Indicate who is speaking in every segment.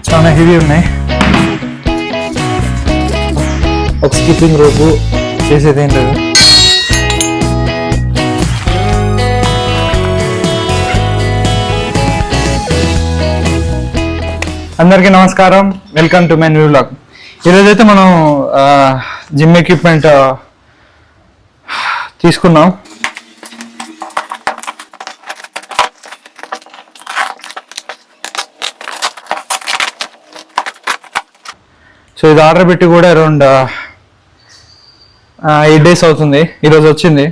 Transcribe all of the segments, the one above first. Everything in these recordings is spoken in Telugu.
Speaker 1: చాలా హెవీ ఉన్నాయి. ఒక స్కిప్పింగ్ రోపు చేసేది ఏం లేదు. అందరికీ నమస్కారం, welcome to my new vlog. ఈరోజైతే మనం జిమ్ ఎక్విప్మెంట్ తీసుకున్నాం. సో ఇది ఆర్డర్ పెట్టి కూడా అరౌండ్ 8 days అవుతుంది. ఈరోజు వచ్చింది.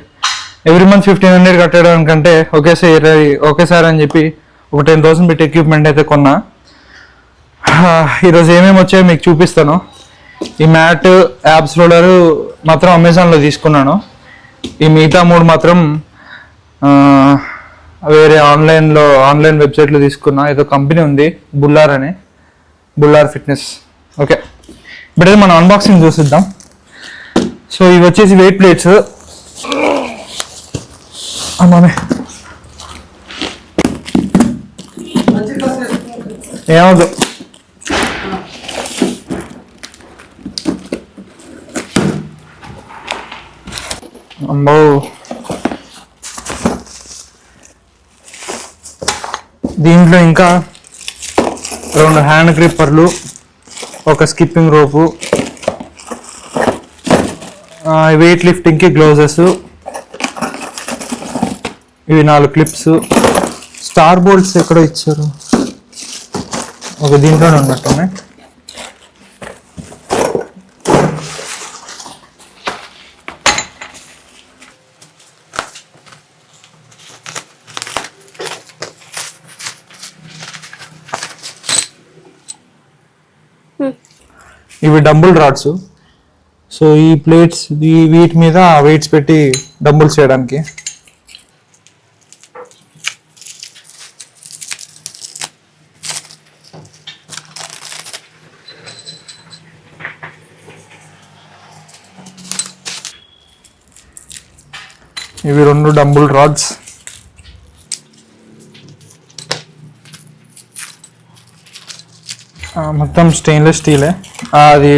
Speaker 1: ఎవ్రీ మంత్ 1500 కట్టడం కంటే ఒకేసారి అని చెప్పి ఒక 10,000 పెట్టి ఎక్విప్మెంట్ అయితే కొన్నా. ఈరోజు ఏమేమి వచ్చాయో మీకు చూపిస్తాను. ఈ మ్యాట్, యాబ్స్ రోలర్ మాత్రం అమెజాన్లో తీసుకున్నాను. ఈ మిగతా 3 మాత్రం వేరే ఆన్లైన్ వెబ్సైట్లో తీసుకున్నా. ఏదో కంపెనీ ఉంది, బుల్లార్ ఫిట్నెస్. ఓకే, ఇప్పుడైతే మనం అన్బాక్సింగ్ చూసిద్దాం. సో ఇవి వచ్చేసి వెయిట్ ప్లేట్స్. అమ్మామే ఏమవుతుంది. అమ్మో, దీంట్లో ఇంకా 2 హ్యాండ్ గ్రిప్పర్లు, ఒక స్కిప్పింగ్ రోపు, వెయిట్ లిఫ్టింగ్కి గ్లౌజెస్, ఇవి 4 క్లిప్స్, స్టార్ బోల్ట్స్ ఎక్కడో ఇచ్చారు, ఒక దీంట్లోనే ఉన్నట్టున్నాయి. ఇవి డంబుల్ రాడ్స్. సో ఈ ప్లేట్స్ వీటి మీద వెయిట్స్ పెట్టి డంబుల్స్ చేయడానికి. ఇవి 2 డంబుల్ రాడ్స్. మొత్తం స్టెయిన్లెస్ స్టీలే. అది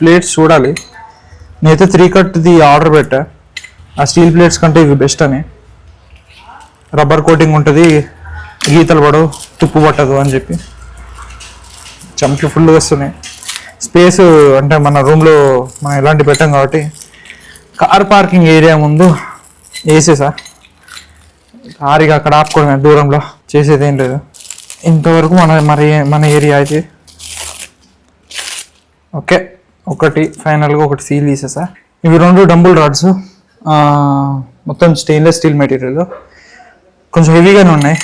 Speaker 1: ప్లేట్స్ చూడాలి. నేనైతే 3 కట్ది ఆర్డర్ పెట్టా. ఆ స్టీల్ ప్లేట్స్ కంటే ఇవి బెస్ట్ అని. రబ్బర్ కోటింగ్ ఉంటుంది, గీతలు పడవు, తుప్పు పట్టదు అని చెప్పి. చంకి ఫుల్గా వస్తున్నాయి. స్పేస్ అంటే మన రూమ్లో మనం ఇలాంటి పెట్టాం కాబట్టి కార్ పార్కింగ్ ఏరియా ముందు వేసేసా. కారుగా అక్కడ ఆపుకోవడమే, దూరంలో చేసేది ఏం లేదు. ఇంతవరకు మన ఏరియా అయితే ఓకే. ఫైనల్గా ఒకటి సీల్ తీసేసా. ఇవి 2 డంబుల్ రాడ్స్. మొత్తం స్టెయిన్లెస్ స్టీల్ మెటీరియల్. కొంచెం హెవీగానే ఉన్నాయి.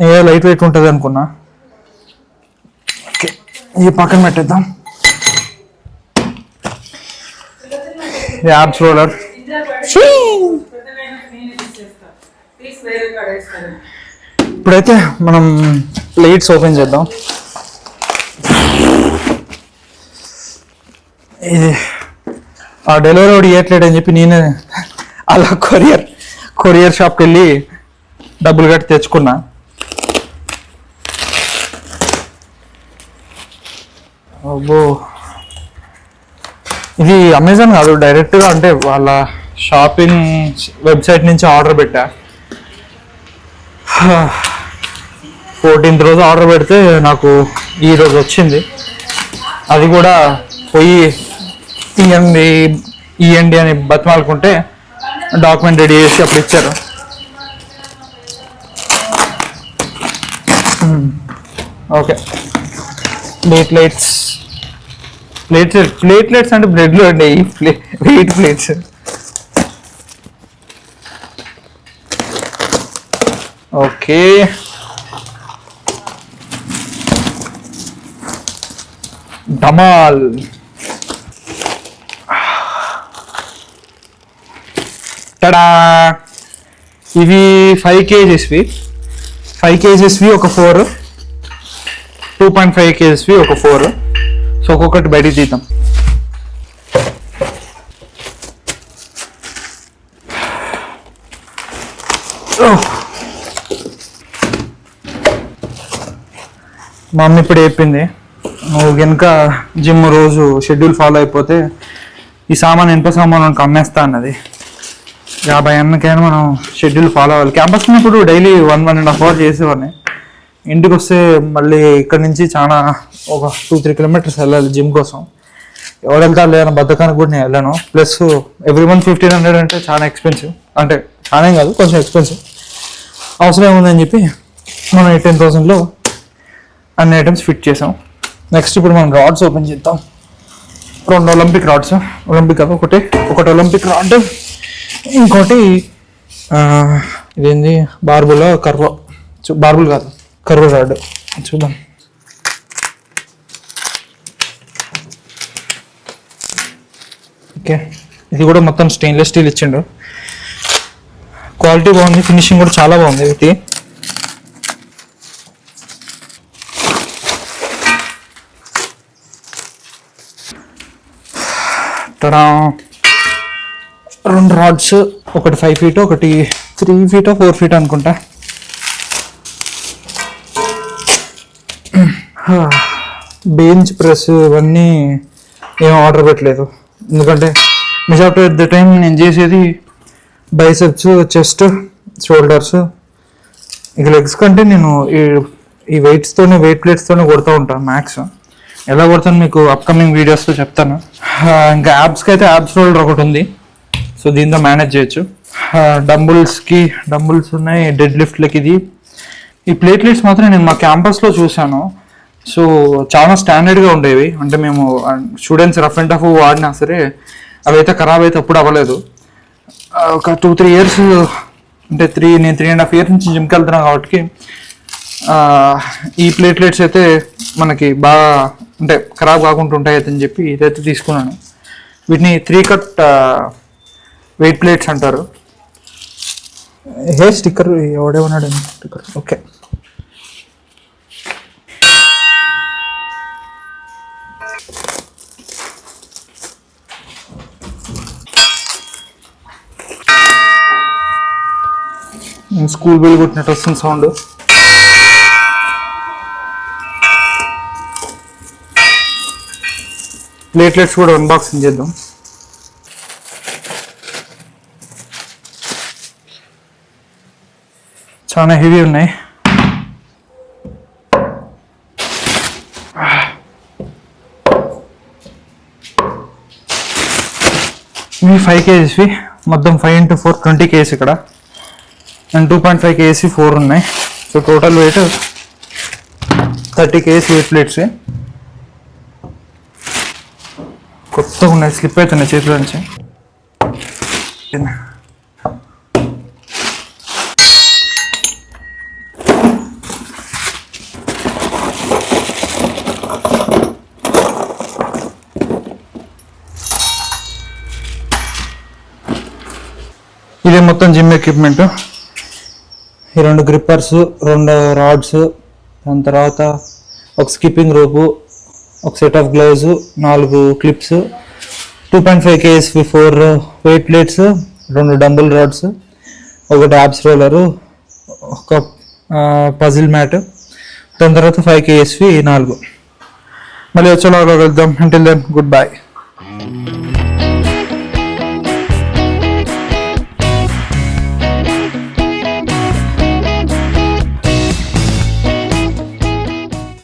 Speaker 1: ఏ లైట్ వెయిట్ ఉంటుంది అనుకున్నా. ఓకే, ఈ పక్కన పెట్టేద్దాం. Abs roller. ఇప్పుడైతే మనం ప్లేట్స్ ఓపెన్ చేద్దాం. ఇది ఆ డెలివరీ ఒకటి ఇవ్వట్లేడు అని చెప్పి నేనే అలా కొరియర్ షాప్కి వెళ్ళి డబ్బులు కట్టి తెచ్చుకున్నా. అబ్బో, ఇది అమెజాన్ కాదు, డైరెక్ట్గా అంటే వాళ్ళ షాపింగ్ వెబ్సైట్ నుంచి ఆర్డర్ పెట్టా. 14th రోజు ఆర్డర్ పెడితే నాకు ఈరోజు వచ్చింది. అది కూడా పోయి ఇవ్వండి అని బతిమాలుకుంటే డాక్యుమెంట్ రెడీ చేసి అప్పుడు ఇచ్చారు. ఓకే, ప్లేట్లెట్స్ అంటే బ్రెడ్లు అండి, వెయిట్ ప్లేట్స్. ఓకే, ధమాల్. టడా, ఇవి 5 kgsవి. 5 kgsవి ఒక 4, 2.5 kgsవి ఒక 4. సో ఒక్కొక్కటి బయటికి తీద్దాం. మా అమ్మ ఇప్పుడు చెప్పింది, నువ్వు కనుక జిమ్ రోజు షెడ్యూల్ ఫాలో అయిపోతే ఈ సామాన్ ఇనుప సామాన్ మనకు అమ్మేస్తా అన్నది. 50 అన్నకైనా మనం షెడ్యూల్ ఫాలో అవ్వాలి. క్యాంపస్ ఉన్నప్పుడు డైలీ 1.5 hours చేసేవాడిని. ఇంటికి వస్తే మళ్ళీ ఇక్కడ నుంచి చాలా ఒక 2-3 kilometers వెళ్ళాలి జిమ్ కోసం. ఎవరు వెళ్తారు లేదన్న బద్దకానికి కూడా నేను వెళ్ళాను. ప్లస్ ఎవ్రీ మంత్ 1500 అంటే చాలా ఎక్స్పెన్సివ్, అంటే చాలా కాదు కొంచెం ఎక్స్పెన్సివ్. అవసరం ఏముందని చెప్పి మనం 10,000లో అన్ని ఐటమ్స్ ఫిట్ చేసాం. నెక్స్ట్ ఇప్పుడు మనం రాడ్స్ ఓపెన్ చేద్దాం. 2 ఒలింపిక్ రాడ్స్, ఒలింపిక్ కాదు ఒకటి ఒలింపిక్ రాడ్, ఇంకోటి ఇదేంది బార్బుల్ కాదు కర్వ్ రాడ్. చూద్దాం. ఓకే, ఇది కూడా మొత్తం స్టెయిన్లెస్ స్టీల్ ఇచ్చిండు. క్వాలిటీ బాగుంది, ఫినిషింగ్ కూడా చాలా బాగుంది. ఇది టడా 2 రాడ్స్, ఒకటి 5 feet, ఒకటి 3 feet 4 feet అనుకుంటా. బెంచ్ ప్రెస్ ఇవన్నీ ఏం ఆర్డర్ పెట్టలేదు, ఎందుకంటే మెజారిటీ ఎట్ ద టైం నేను చేసేది బైసెప్స్, చెస్ట్, షోల్డర్స్. ఇక లెగ్స్ కంటే నేను ఈ వెయిట్ ప్లేట్స్తోనే కొడుతూ ఉంటాను మ్యాక్స్. ఎలా కొడతాను మీకు అప్కమింగ్ వీడియోస్లో చెప్తాను. ఇంకా యాబ్స్కి అయితే యాబ్స్ రోల్డర్ ఒకటి ఉంది, సో దీంతో మేనేజ్ చేయొచ్చు. డంబుల్స్ ఉన్నాయి, డెడ్ లిఫ్ట్లకి ఇది. ఈ ప్లేట్లెట్స్ మాత్రం నేను మా క్యాంపస్లో చూశాను. సో చాలా స్టాండర్డ్గా ఉండేవి, అంటే మేము స్టూడెంట్స్ రఫ్ అండ్ టఫ్ వాడినా సరే అవి అయితే ఖరాబ్ అయితే అప్పుడు అవ్వలేదు. ఒక 2-3 years, అంటే నేను 3.5 years నుంచి జిమ్కి వెళ్తున్నాను కాబట్టి ఈ ప్లేట్లెట్స్ అయితే మనకి బాగా అంటే ఖరాబ్ కాకుండా ఉంటాయి అని చెప్పి ఇదైతే తీసుకున్నాను. వీటిని 3 cut వెయిట్ ప్లేట్స్ అంటారు. స్టిక్కర్ ఎవడేమన్నాడు స్టిక్కర్. ఓకే, స్కూల్ బెల్ కొట్టినట్టు వస్తుంది సౌండ్. ప్లేట్లెట్స్ కూడా అన్బాక్సింగ్ చేద్దాం. చాలా హెవీ ఉన్నాయి. ఇవి 5 kgs, మొత్తం 5 into 4 20 kgs ఇక్కడ, అండ్ 2.5 kgs 4 ఉన్నాయి. So total weight 30 kgs weight plates. కొత్తగా ఉన్నాయి, స్లిప్ అవుతున్నాయి చేతిలో నుంచి. ఇదే మొత్తం జిమ్ ఎక్విప్మెంట్. ఈ 2 గ్రిప్పర్స్, 2 రాడ్స్, దాని తర్వాత ఒక స్కిప్పింగ్ రోపు, ఒక set of gloves, 4 clips, 2.5 kgs 4 weight plates, 2 dumbbell rods, ఒకటి యాబ్స్ రోలరు, ఒక పజిల్ మ్యాట్, దాని తర్వాత 5 kgs 4. మళ్ళీ వచ్చేలాగా వెళ్దాం. Until then good by.